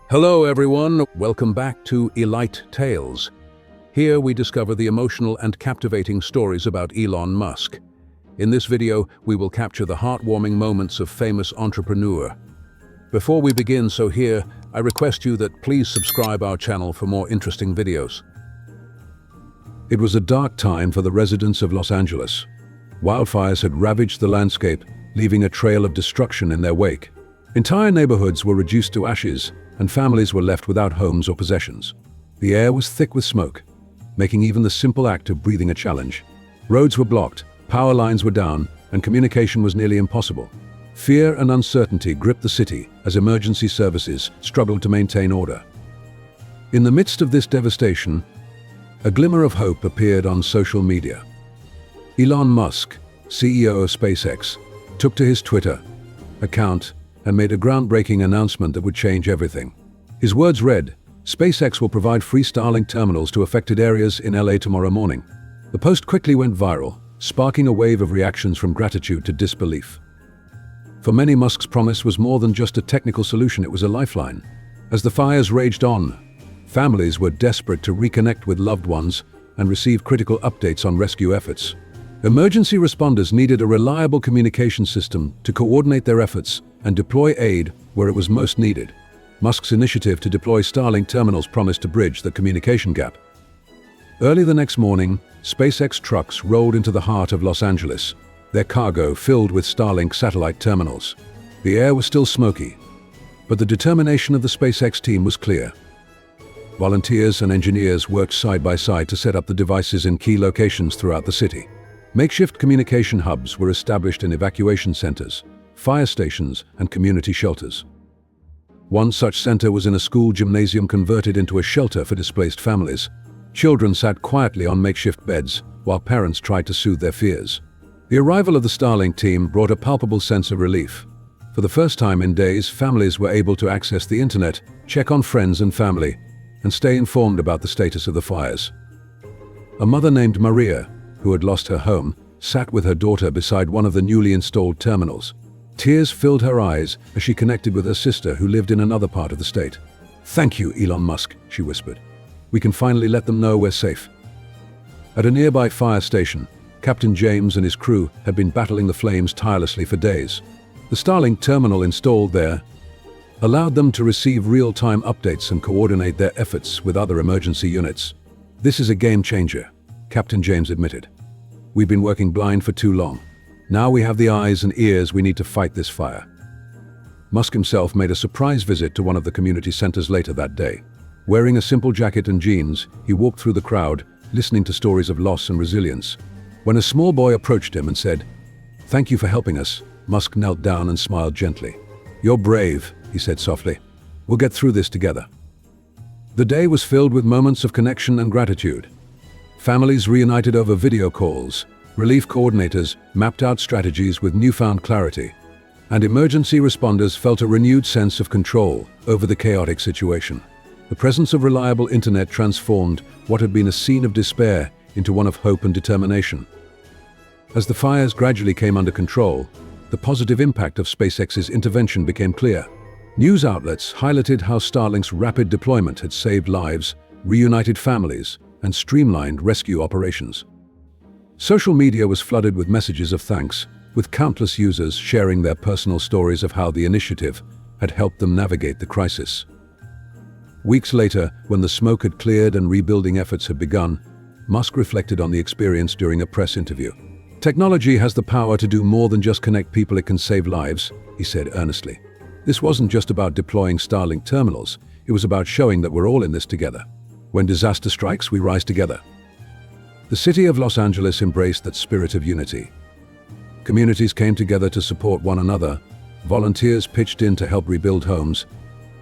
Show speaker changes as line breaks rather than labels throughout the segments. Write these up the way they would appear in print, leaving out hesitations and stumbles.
Hello everyone, welcome back to Elite Tales. Here we discover the emotional and captivating stories about Elon Musk. In this video, we will capture the heartwarming moments of famous entrepreneur. Before we begin, I request you that please subscribe our channel for more interesting videos. It was a dark time for the residents of Los Angeles. Wildfires had ravaged the landscape, leaving a trail of destruction in their wake. Entire neighborhoods were reduced to ashes, and families were left without homes or possessions. The air was thick with smoke, making even the simple act of breathing a challenge. Roads were blocked, power lines were down, and communication was nearly impossible. Fear and uncertainty gripped the city as emergency services struggled to maintain order. In the midst of this devastation, a glimmer of hope appeared on social media. Elon Musk, CEO of SpaceX, took to his Twitter account and made a groundbreaking announcement that would change everything. His words read, "SpaceX will provide free Starlink terminals to affected areas in LA tomorrow morning." The post quickly went viral, sparking a wave of reactions from gratitude to disbelief. For many, Musk's promise was more than just a technical solution, it was a lifeline. As the fires raged on, families were desperate to reconnect with loved ones and receive critical updates on rescue efforts. Emergency responders needed a reliable communication system to coordinate their efforts and deploy aid where it was most needed. Musk's initiative to deploy Starlink terminals promised to bridge the communication gap. Early the next morning, SpaceX trucks rolled into the heart of Los Angeles, their cargo filled with Starlink satellite terminals. The air was still smoky, but the determination of the SpaceX team was clear. Volunteers and engineers worked side by side to set up the devices in key locations throughout the city. Makeshift communication hubs were established in evacuation centers, fire stations, and community shelters. One such center was in a school gymnasium converted into a shelter for displaced families. Children sat quietly on makeshift beds, while parents tried to soothe their fears. The arrival of the Starlink team brought a palpable sense of relief. For the first time in days, families were able to access the internet, check on friends and family, and stay informed about the status of the fires. A mother named Maria, who had lost her home, sat with her daughter beside one of the newly installed terminals. Tears filled her eyes as she connected with her sister who lived in another part of the state. "Thank you, Elon Musk," she whispered. "We can finally let them know we're safe." At a nearby fire station, Captain James and his crew had been battling the flames tirelessly for days. The Starlink terminal installed there allowed them to receive real-time updates and coordinate their efforts with other emergency units. "This is a game changer," Captain James admitted. "We've been working blind for too long. Now we have the eyes and ears we need to fight this fire." Musk himself made a surprise visit to one of the community centers later that day. Wearing a simple jacket and jeans, he walked through the crowd, listening to stories of loss and resilience. When a small boy approached him and said, "Thank you for helping us," Musk knelt down and smiled gently. "You're brave," he said softly. "We'll get through this together." The day was filled with moments of connection and gratitude. Families reunited over video calls, relief coordinators mapped out strategies with newfound clarity, and emergency responders felt a renewed sense of control over the chaotic situation. The presence of reliable internet transformed what had been a scene of despair into one of hope and determination. As the fires gradually came under control, the positive impact of SpaceX's intervention became clear. News outlets highlighted how Starlink's rapid deployment had saved lives, reunited families, and streamlined rescue operations. Social media was flooded with messages of thanks, with countless users sharing their personal stories of how the initiative had helped them navigate the crisis. Weeks later, when the smoke had cleared and rebuilding efforts had begun, Musk reflected on the experience during a press interview. "Technology has the power to do more than just connect people, it can save lives," he said earnestly. "This wasn't just about deploying Starlink terminals, it was about showing that we're all in this together. When disaster strikes, we rise together." The city of Los Angeles embraced that spirit of unity. Communities came together to support one another, volunteers pitched in to help rebuild homes,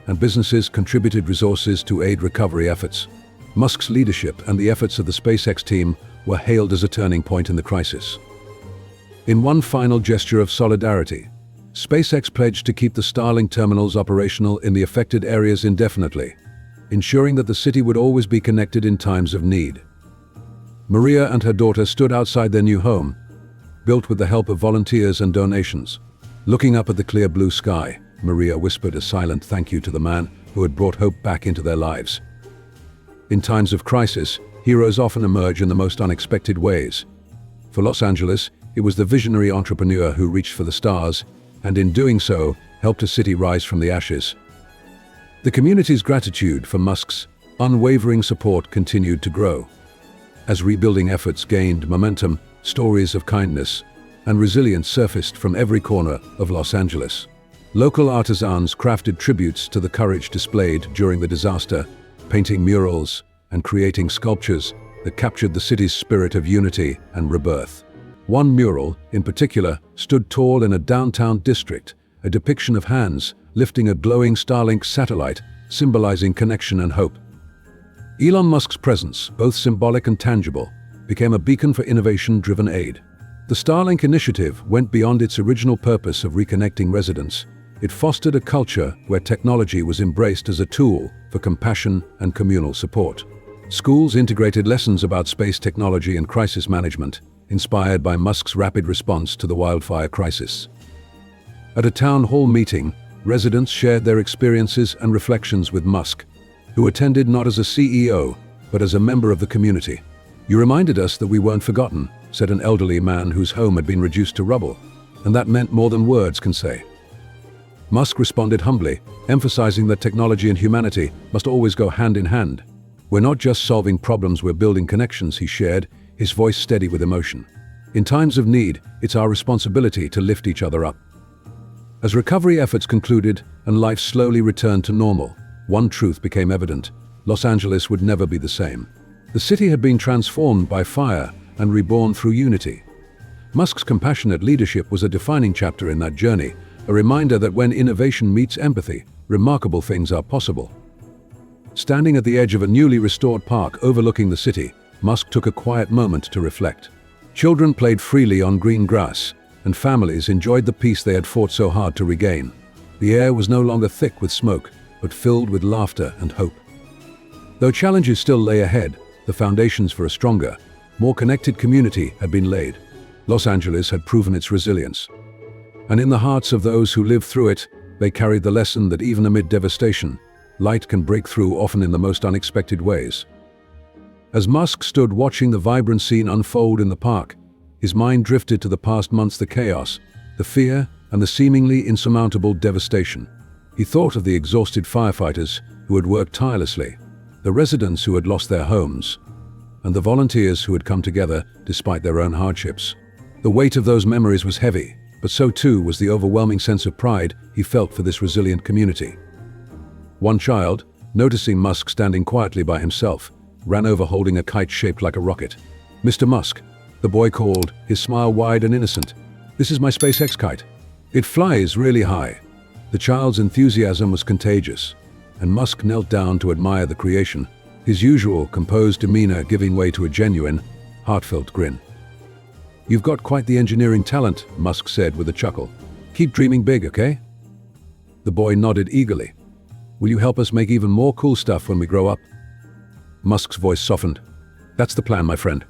and businesses contributed resources to aid recovery efforts. Musk's leadership and the efforts of the SpaceX team were hailed as a turning point in the crisis. In one final gesture of solidarity, SpaceX pledged to keep the Starlink terminals operational in the affected areas indefinitely, ensuring that the city would always be connected in times of need. Maria and her daughter stood outside their new home, built with the help of volunteers and donations. Looking up at the clear blue sky, Maria whispered a silent thank you to the man who had brought hope back into their lives. In times of crisis, heroes often emerge in the most unexpected ways. For Los Angeles, it was the visionary entrepreneur who reached for the stars, and in doing so, helped a city rise from the ashes. The community's gratitude for Musk's unwavering support continued to grow. As rebuilding efforts gained momentum, stories of kindness and resilience surfaced from every corner of Los Angeles. Local artisans crafted tributes to the courage displayed during the disaster, painting murals and creating sculptures that captured the city's spirit of unity and rebirth. One mural, in particular, stood tall in a downtown district, a depiction of hands lifting a glowing Starlink satellite, symbolizing connection and hope. Elon Musk's presence, both symbolic and tangible, became a beacon for innovation-driven aid. The Starlink initiative went beyond its original purpose of reconnecting residents. It fostered a culture where technology was embraced as a tool for compassion and communal support. Schools integrated lessons about space technology and crisis management, inspired by Musk's rapid response to the wildfire crisis. At a town hall meeting, residents shared their experiences and reflections with Musk, who attended not as a CEO, but as a member of the community. "You reminded us that we weren't forgotten," said an elderly man whose home had been reduced to rubble, and that meant more than words can say. Musk responded humbly, emphasizing that technology and humanity must always go hand in hand. "We're not just solving problems, we're building connections," he shared, his voice steady with emotion. "In times of need, it's our responsibility to lift each other up." As recovery efforts concluded and life slowly returned to normal, one truth became evident: Los Angeles would never be the same. The city had been transformed by fire and reborn through unity. Musk's compassionate leadership was a defining chapter in that journey, a reminder that when innovation meets empathy, remarkable things are possible. Standing at the edge of a newly restored park overlooking the city, Musk took a quiet moment to reflect. Children played freely on green grass, and families enjoyed the peace they had fought so hard to regain. The air was no longer thick with smoke, but filled with laughter and hope. Though challenges still lay ahead, the foundations for a stronger, more connected community had been laid. Los Angeles had proven its resilience. And in the hearts of those who lived through it, they carried the lesson that even amid devastation, light can break through, often in the most unexpected ways. As Musk stood watching the vibrant scene unfold in the park, his mind drifted to the past months, the chaos, the fear, and the seemingly insurmountable devastation. He thought of the exhausted firefighters who had worked tirelessly, the residents who had lost their homes, and the volunteers who had come together despite their own hardships. The weight of those memories was heavy, but so too was the overwhelming sense of pride he felt for this resilient community. One child, noticing Musk standing quietly by himself, ran over holding a kite shaped like a rocket. "Mr. Musk," the boy called, his smile wide and innocent. "This is my SpaceX kite. It flies really high." The child's enthusiasm was contagious, and Musk knelt down to admire the creation, his usual composed demeanor giving way to a genuine, heartfelt grin. "You've got quite the engineering talent," Musk said with a chuckle. "Keep dreaming big, okay?" The boy nodded eagerly. "Will you help us make even more cool stuff when we grow up?" Musk's voice softened. "That's the plan, my friend."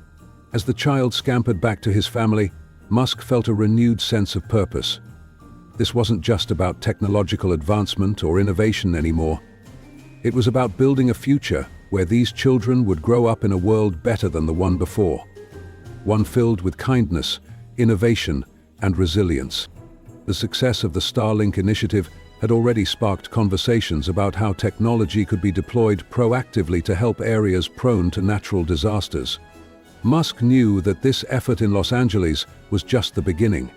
As the child scampered back to his family, Musk felt a renewed sense of purpose. This wasn't just about technological advancement or innovation anymore. It was about building a future where these children would grow up in a world better than the one before. One filled with kindness, innovation, and resilience. The success of the Starlink initiative had already sparked conversations about how technology could be deployed proactively to help areas prone to natural disasters. Musk knew that this effort in Los Angeles was just the beginning.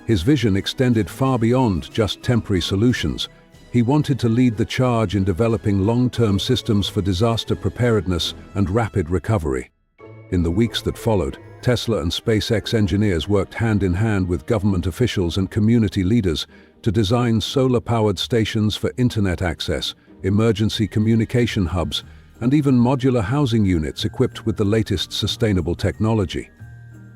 His vision extended far beyond just temporary solutions. He wanted to lead the charge in developing long-term systems for disaster preparedness and rapid recovery. In the weeks that followed, Tesla and SpaceX engineers worked hand in hand with government officials and community leaders to design solar-powered stations for internet access, emergency communication hubs, and even modular housing units equipped with the latest sustainable technology.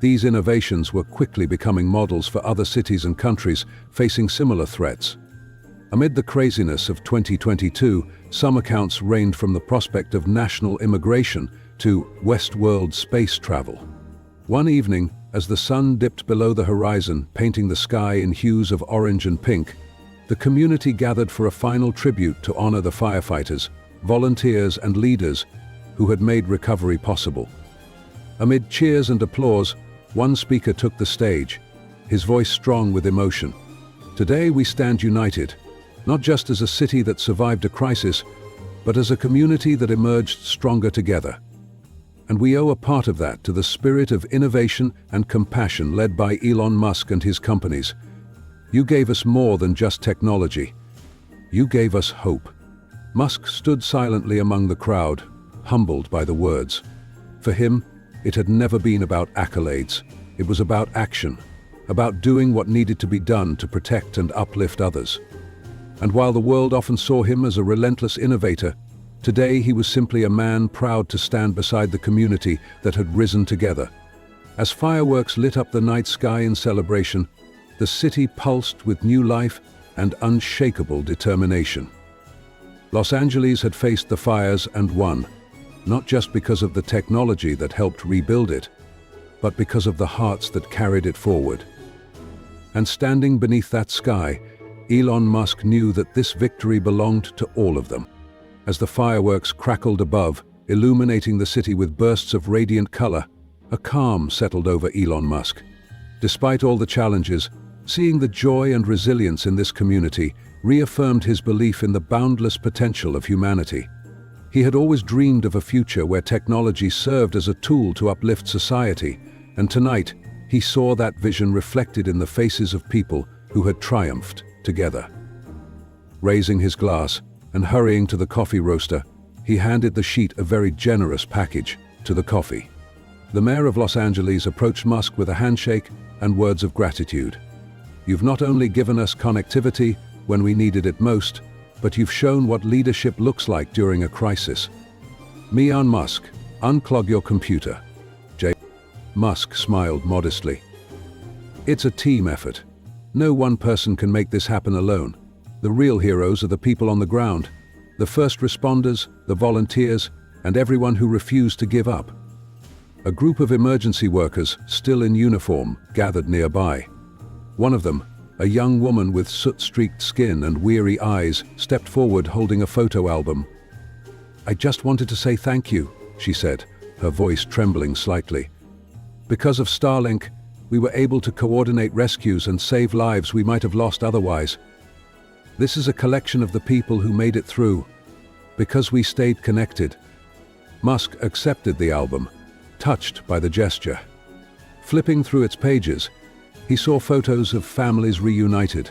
These innovations were quickly becoming models for other cities and countries facing similar threats. Amid the craziness of 2022, some accounts ranged from the prospect of national immigration to Westworld space travel. One evening, as the sun dipped below the horizon, painting the sky in hues of orange and pink, The community gathered for a final tribute to honor the firefighters, volunteers and leaders who had made recovery possible. Amid cheers and applause, one speaker took the stage, his voice strong with emotion. Today we stand united, not just as a city that survived a crisis, but as a community that emerged stronger together. And we owe a part of that to the spirit of innovation and compassion led by Elon Musk and his companies. You gave us more than just technology. You gave us hope. Musk stood silently among the crowd, humbled by the words. For him, it had never been about accolades. It was about action, about doing what needed to be done to protect and uplift others. And while the world often saw him as a relentless innovator, today he was simply a man proud to stand beside the community that had risen together. As fireworks lit up the night sky in celebration, the city pulsed with new life and unshakable determination. Los Angeles had faced the fires and won, not just because of the technology that helped rebuild it, but because of the hearts that carried it forward. And standing beneath that sky, Elon Musk knew that this victory belonged to all of them. As the fireworks crackled above, illuminating the city with bursts of radiant color, a calm settled over Elon Musk. Despite all the challenges, seeing the joy and resilience in this community reaffirmed his belief in the boundless potential of humanity. He had always dreamed of a future where technology served as a tool to uplift society, and tonight he saw that vision reflected in the faces of people who had triumphed together. Raising his glass and hurrying to the coffee roaster, he handed the sheet a very generous package to the coffee. The mayor of Los Angeles approached Musk with a handshake and words of gratitude. You've not only given us connectivity when we needed it most, but you've shown what leadership looks like during a crisis. Elon Musk, unclog your computer. Musk smiled modestly. It's a team effort. No one person can make this happen alone. The real heroes are the people on the ground, the first responders, the volunteers, and everyone who refused to give up. A group of emergency workers, still in uniform, gathered nearby. One of them, a young woman with soot-streaked skin and weary eyes, stepped forward holding a photo album. I just wanted to say thank you, she said, her voice trembling slightly. Because of Starlink, we were able to coordinate rescues and save lives we might have lost otherwise. This is a collection of the people who made it through, because we stayed connected. Musk accepted the album, touched by the gesture. Flipping through its pages, he saw photos of families reunited,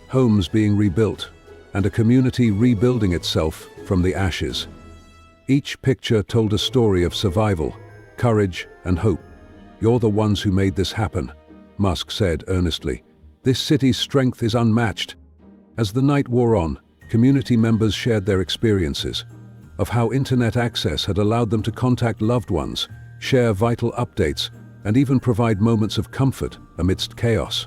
homes being rebuilt, and a community rebuilding itself from the ashes. Each picture told a story of survival, courage, and hope. You're the ones who made this happen, Musk said earnestly. This city's strength is unmatched. As the night wore on, community members shared their experiences of how internet access had allowed them to contact loved ones, share vital updates, and even provide moments of comfort amidst chaos.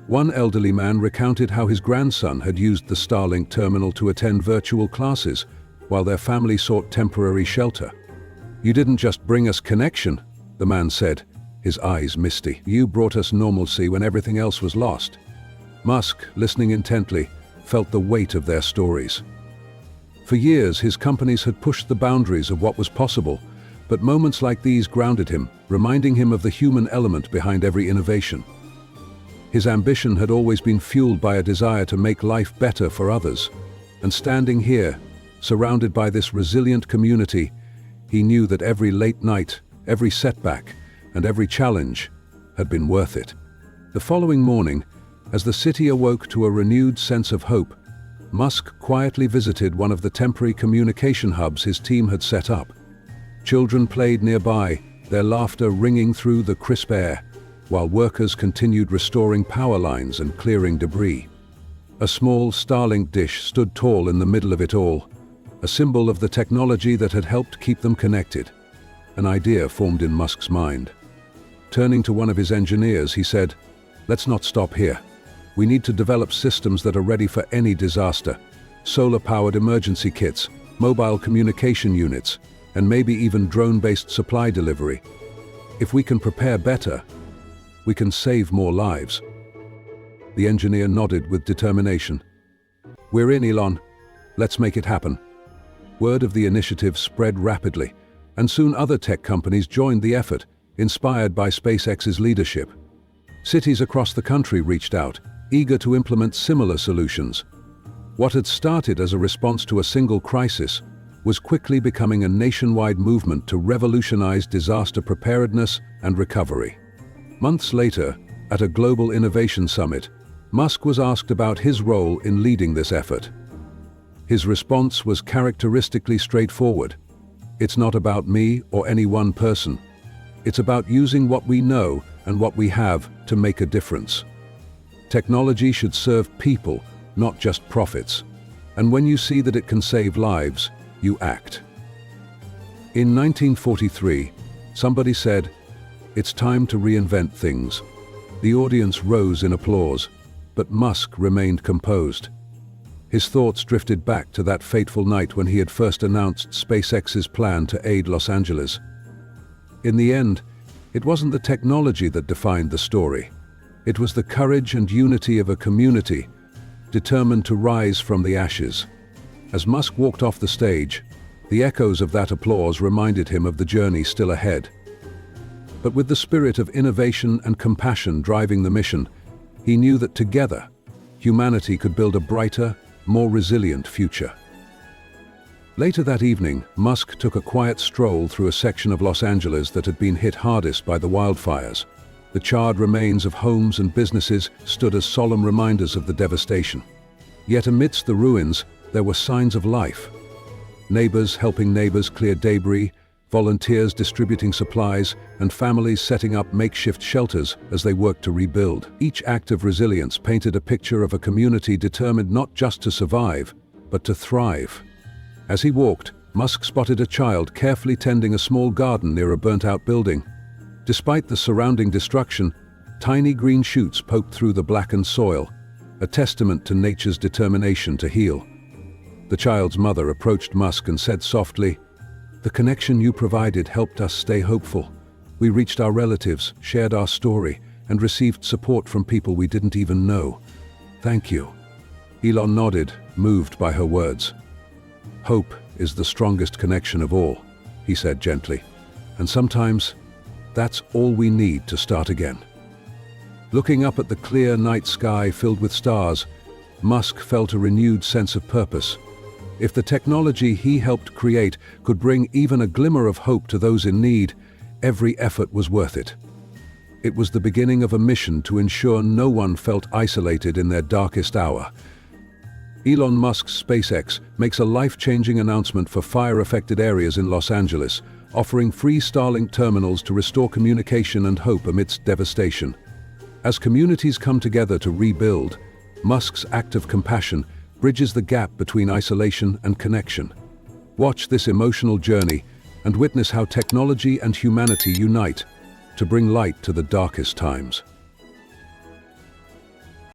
One elderly man recounted how his grandson had used the Starlink terminal to attend virtual classes while their family sought temporary shelter. You didn't just bring us connection, the man said, his eyes misty. You brought us normalcy when everything else was lost. Musk, listening intently, felt the weight of their stories. For years, his companies had pushed the boundaries of what was possible, but moments like these grounded him, reminding him of the human element behind every innovation. His ambition had always been fueled by a desire to make life better for others, and standing here, surrounded by this resilient community, he knew that every late night, every setback, and every challenge had been worth it. The following morning, as the city awoke to a renewed sense of hope, Musk quietly visited one of the temporary communication hubs his team had set up. Children played nearby, their laughter ringing through the crisp air, while workers continued restoring power lines and clearing debris. A small Starlink dish stood tall in the middle of it all, a symbol of the technology that had helped keep them connected. An idea formed in Musk's mind. Turning to one of his engineers, he said, "Let's not stop here. We need to develop systems that are ready for any disaster. Solar-powered emergency kits, mobile communication units, and maybe even drone-based supply delivery. If we can prepare better, we can save more lives." The engineer nodded with determination. "We're in, Elon. Let's make it happen." Word of the initiative spread rapidly, and soon other tech companies joined the effort, inspired by SpaceX's leadership. Cities across the country reached out, eager to implement similar solutions. What had started as a response to a single crisis was quickly becoming a nationwide movement to revolutionize disaster preparedness and recovery. Months later, at a global innovation summit, Musk was asked about his role in leading this effort. His response was characteristically straightforward. "It's not about me or any one person. It's about using what we know and what we have to make a difference. Technology should serve people, not just profits. And when you see that it can save lives, you act." In 1943, somebody said, "It's time to reinvent things." The audience rose in applause, but Musk remained composed. His thoughts drifted back to that fateful night when he had first announced SpaceX's plan to aid Los Angeles. In the end, it wasn't the technology that defined the story. It was the courage and unity of a community determined to rise from the ashes. As Musk walked off the stage, the echoes of that applause reminded him of the journey still ahead. But with the spirit of innovation and compassion driving the mission, he knew that together, humanity could build a brighter, more resilient future. Later that evening, Musk took a quiet stroll through a section of Los Angeles that had been hit hardest by the wildfires. The charred remains of homes and businesses stood as solemn reminders of the devastation. Yet amidst the ruins, there were signs of life. Neighbors helping neighbors clear debris, volunteers distributing supplies, and families setting up makeshift shelters as they worked to rebuild. Each act of resilience painted a picture of a community determined not just to survive, but to thrive. As he walked, Musk spotted a child carefully tending a small garden near a burnt-out building. Despite the surrounding destruction, tiny green shoots poked through the blackened soil, a testament to nature's determination to heal. The child's mother approached Musk and said softly, "The connection you provided helped us stay hopeful. We reached our relatives, shared our story, and received support from people we didn't even know. Thank you." Elon nodded, moved by her words. "Hope is the strongest connection of all," he said gently. "And sometimes, that's all we need to start again." Looking up at the clear night sky filled with stars, Musk felt a renewed sense of purpose. If the technology he helped create could bring even a glimmer of hope to those in need, every effort was worth it. It was the beginning of a mission to ensure no one felt isolated in their darkest hour. Elon Musk's SpaceX makes a life-changing announcement for fire-affected areas in Los Angeles, offering free Starlink terminals to restore communication and hope amidst devastation. As communities come together to rebuild, Musk's act of compassion bridges the gap between isolation and connection. Watch this emotional journey and witness how technology and humanity unite to bring light to the darkest times.